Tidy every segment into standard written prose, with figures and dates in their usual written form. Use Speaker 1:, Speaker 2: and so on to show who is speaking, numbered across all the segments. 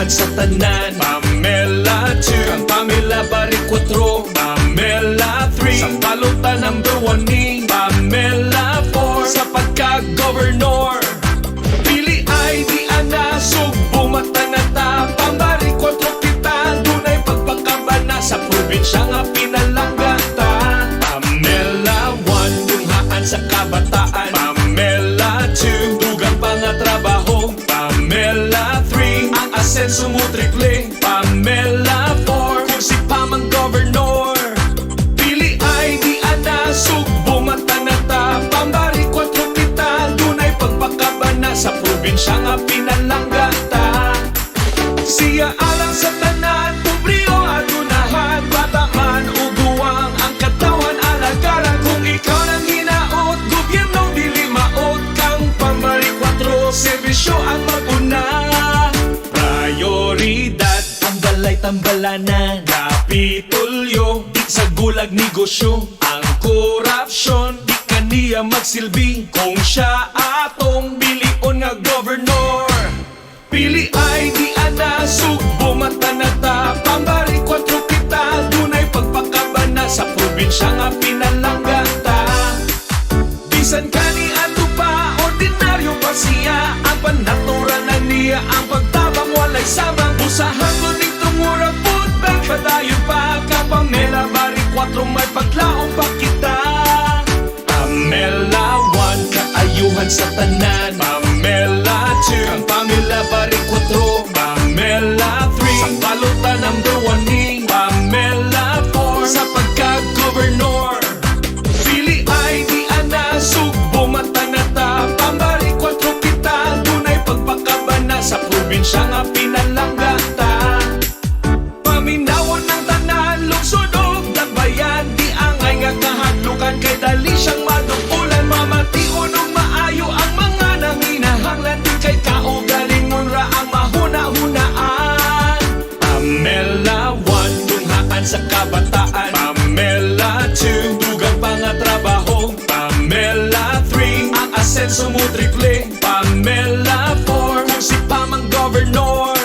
Speaker 1: kaayuhan sa tanan. Pamela 2, kang Pamela Bari 4, Pamela 3, sa balutan number 1 ni Pamela 4, sa pagka-governor. Pili ay di ana, sugbo mata na ta, Pambari 4 kita, dunay pagpakabana sa probinsya nga pinalanggata. Pamela 1, lunghaan sa kabataan. Pamela 2, dugang pangatrabaho. Pamela 3, ang asenso mo triple. Pamela 4, kung si Pamang Governor. Pili ay di ana, sugbo mata na ta, Pambari 4 kita, dunay pagpakabana sa probinsya nga pinalanggata. Siya alang sa tanan, pobreo adunahan, bata man o duwang, ang katawan alagaran. Kung ikaw nang hinaot, gobyernong dili maot, kang Pambari 4, serbisyo ang maguna. Prioridad, ang balay tambalanan, kapitulyo, di sa gulag negosyo. Ang korupsyon, di kaniya magsilbi, kung siya atong bilion nga governor. Pili ay di ana, sugbo mata na ta, Pambari 4 kita, dunay pagpakabana sa probinsya nga pinalanggata. Bisan kani ato pa, ordinaryo pa siya, ang panaturan na niya, ang pagtabang walay sabang. Usahan mo ditong murag foodbank, padayon pa ka Pamela Bari 4, may paglaong pa kita. Pamela 1, kaayuhan sa tanan. Pamela 2, kang Pamela Bari 4, Pamela 3, sa balutan number 1 ni Pamela 4, sa pagka-governor. Pili ay di ana, sugbo mata na ta, Pambari 4 kita, dunay pagpakabana sa probinsya nga pinalanggata. Paminawan ng tanan, lungsod o dagbayan, di angay nga kahadlukan, kay dali siyang madukulan. Mamation og maayo ang mga nanginahanglan, di kay kaugalingon ra ang mahuna-hunaan. Pamela 1, lunghaan sa kabataan. Pamela 2, dugang pangatrabaho. Pamela 3, ang asenso mo triple. Pamela 4, kung si Pamang Governor.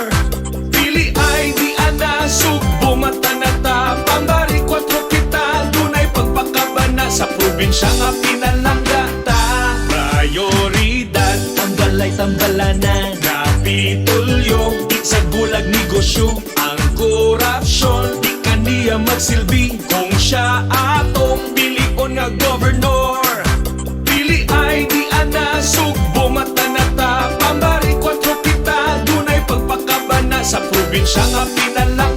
Speaker 1: Pili ay di ana, sugbo mata na ta, Pambari 4 kita, dunay pagpakabana sa probinsya nga pinalanggata. Prioridad, ang balay tambalanan, kapitulyo, di sa gulag negosyo. Ang korupsyon, di kaniya magsilbi, kung siya atong bilion nga governor. Pili ay di ana, sugbo mata na ta, Pambari 4 kita, dunay pagpakabana sa probinsya nga pinalanggata.